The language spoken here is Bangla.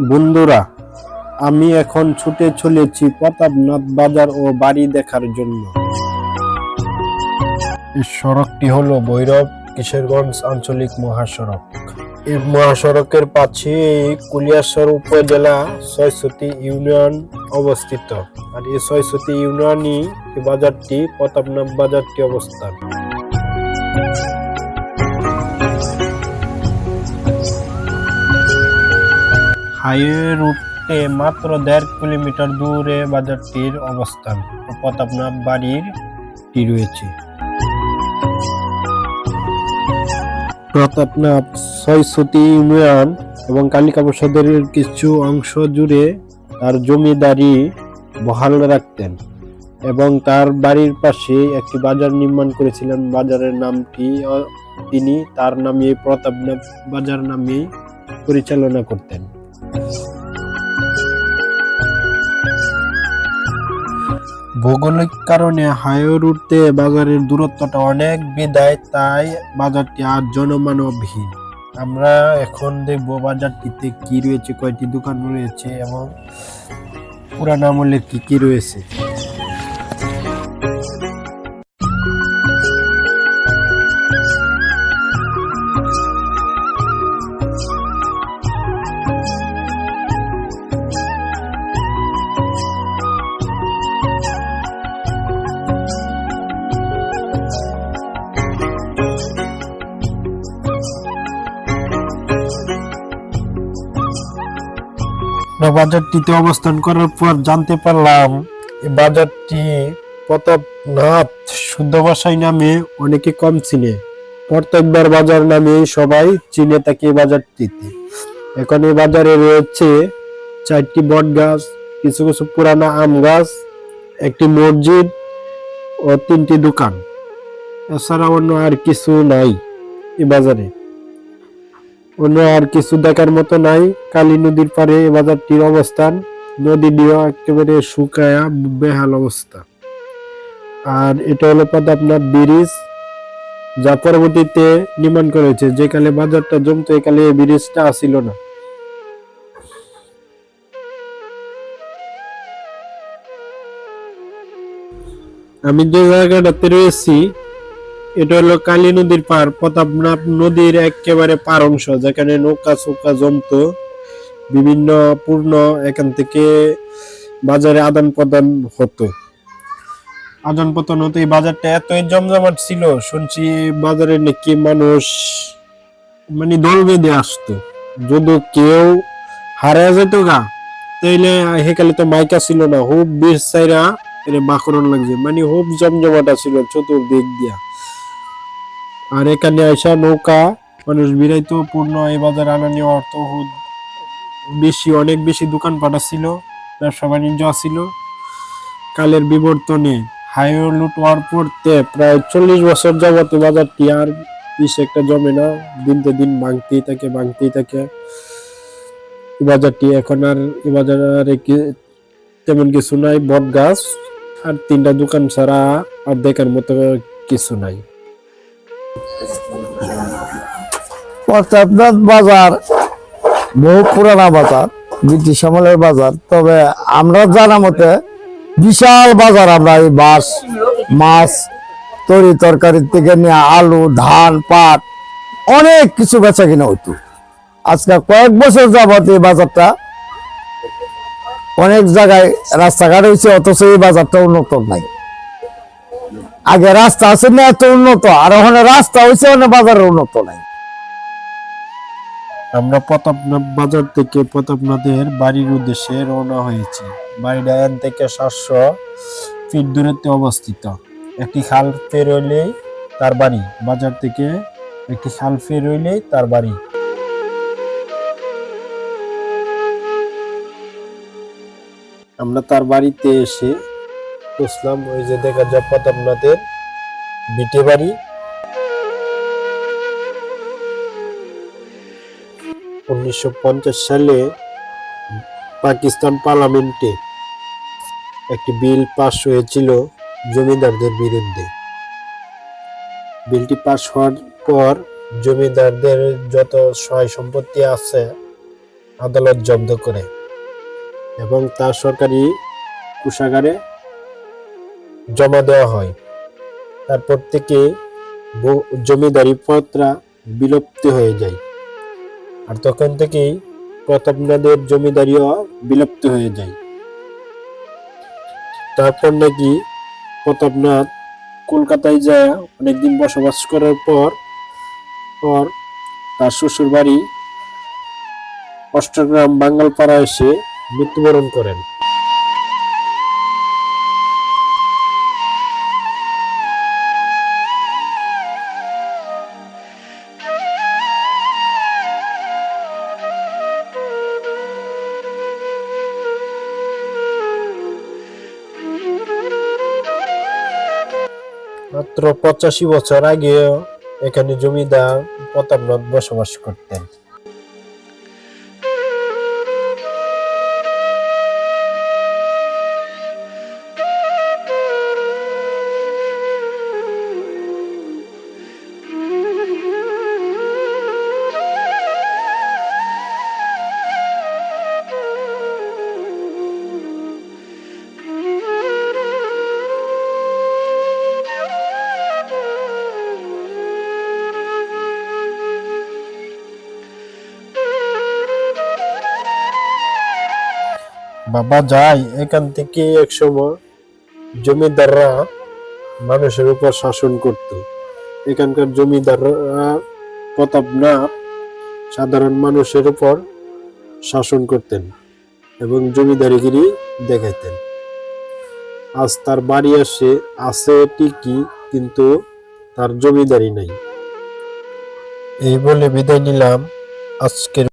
বন্ধুরা, আমি এখন ছুটে চলেছি প্রতাপনাথ বাজার ও বাড়ি দেখার জন্য। এই সড়কটি হলো ভৈরব কিশোরগঞ্জ আঞ্চলিক মহাসড়ক। এই মহাসড়কের পাশে কুলিয়ারচর উপজেলা ছয়ছতি ইউনিয়ন অবস্থিত। আর এই ছয়ছতি ইউনিয়নই এই বাজারটি প্রতাপনাথ বাজারটি অবস্থান। হাইওয়ে রুটে মাত্র 1.5 কিলোমিটার দূরে বাজারটির অবস্থান ও প্রতাপনাথ বাড়িটি রয়েছে। প্রতাপনাথ ছয়ছতি ইউনিয়ন এবং কালিকা প্রসাদের কিছু অংশ জুড়ে তার জমিদারি বহাল রাখতেন এবং তার বাড়ির পাশে একটি বাজার নির্মাণ করেছিলেন। বাজারের নামটি তিনি তার নামে প্রতাপনাথ বাজার নামে পরিচালনা করতেন। ভৌগোলিক কারণে হাইওয়ে রুটে বাজারের দূরত্বটা অনেক বিদায়, তাই বাজারটি আর জনমানবহীন। আমরা এখন দেখবো বাজারটিতে কি রয়েছে, কয়টি দোকান রয়েছে এবং পুরান আমলের কি কি রয়েছে। বাজারটিতে অবস্থান করার পর জানতে পারলাম এই বাজারটি প্রতাপনাথ শুদ্ধ ভাষায় নামে অনেকে কম চিনে। প্রত্যেকবার বাজার নামে সবাই চিনে থাকে এই বাজারটিতে। এখন এই বাজারে রয়েছে 4টি বট গাছ, কিছু কিছু পুরানা আম গাছ, একটি মসজিদ ও 3টি দোকান। এছাড়া অন্য আর কিছু নাই এই বাজারে। অন্য আর কিছু দেখার মতো নাই। কালী নদীর পারে এই বাজারটির অবস্থান। নদীটিও একেবারে শুকায়া বেহাল অবস্থা। আর এটা হলো প্রতাপনাথ ব্রিজ, যা পরবর্তীতে নির্মাণ করেছে। যে কালে বাজারটা জমতো এই কালে এই ব্রিজটা আসিল না। আমি যে জায়গাটাতে রয়েছি এটা হলো কালী নদীর পার, প্রতাপনাথ নদীর একেবারে পার অংশ, যেখানে নৌকা চৌকা জমতো। বিভিন্ন পূর্ণ এখান থেকে বাজারে আদান প্রদান হতো। এই বাজারটা এতই জমজমাট ছিল, শুনছি বাজারে নাকি মানুষ মানে দল বেঁধে আসতো। যদি কেউ হারিয়ে যেত গা, তাইলে সেকালে তো মাইকা ছিল না, খুব বেশ চাইরা বাকরণ লাগছে, মানে খুব জমজমাটা ছিল চতুর্দিক দিয়া। আর এখানে আইসা নৌকা মানুষ বিরাইতো। পূর্ণ এই বাজার আনা নেওয়া অর্থ বেশি, অনেক বেশি দোকানপাট ছিল, ব্যবসা বাণিজ্য ছিল। কালের বিবর্তনে হাইওয়ে লুট হওয়ার পরতে প্রায় 40 বছর যাবত বাজারটি আর বেশি একটা জমে না, দিনকে দিন ভাঙতেই থাকে বাজারটি। এখন আর এই বাজারে তেমন কিছু নাই, বট গাছ আর 3টা দোকান ছাড়া আর দেখার মতো কিছু নাই। প্রতাপনাথ বাজার বহু পুরানা বাজার, ব্রিটিশ আমলের বাজার। তবে আমরা জানা মতে বিশাল বাজার। আমরা এই মাছ তরি তরকারি থেকে নিয়ে আলু, ধান, পাট অনেক কিছু বেচা কিনা হইতো। আজকে কয়েক বছর যাবত এই বাজারটা অনেক জায়গায় রাস্তাঘাট হয়েছে, অথচ এই বাজারটা উন্নত নাই। আগে রাস্তা আছে না এত উন্নত, আর ওখানে রাস্তা হয়েছে, ওখানে বাজারের উন্নত নাই। আমরা প্রতাপনাথ বাজার থেকে প্রতাপনাথের বাড়ির উদ্দেশ্যে রওনা হয়েছি। বাড়িটা এখান থেকে 700 ফিট দূরত্বে অবস্থিত। একটি খাল পেরোলেই তার বাড়ি। বাজার থেকে একটি খাল পেরোলেই তার বাড়ি। আমরা তার বাড়িতে এসে বুঝলাম ওই যে দেখা যায় প্রতাপনাথের ভিটে বাড়ি। 1950 সালে পাকিস্তান পার্লামেন্টে একটি বিল পাস হয়েছিল জমিদারদের বিরুদ্ধে। বিলটি পাস হওয়ার পর জমিদারদের যত সহায় সম্পত্তি আছে আদালত জব্দ করে এবং তার সরকারি কোষাগারে জমা দেওয়া হয়। তারপর থেকে জমিদারি প্রথা বিলুপ্তি হয়ে যায়। আর তখন থেকেই প্রতাপনাথের জমিদারিও বিলুপ্ত হয়ে যায়। তারপর নাকি প্রতাপনাথ কলকাতায় যায় অনেকদিন বসবাস করার পর পর তার শ্বশুর বাড়ি অষ্টগ্রাম বাঙ্গালপাড়া এসে মৃত্যুবরণ করেন। মাত্র 85 বছর আগেও এখানে জমিদার প্রতাপনাথ বসবাস করতেন। বাবা যায় এখান থেকে একসময় জমিদাররা মানুষের উপর শাসন করত। এখানকার জমিদাররা প্রতাপনাথ সাধারণ মানুষের উপর শাসন করতেন এবং জমিদারিগিরি দেখাইতেন। আজ তার বাড়ি আছে ঠিকই, কিন্তু তার জমিদারি নাই। এই বলে বিদায় নিলাম আজকের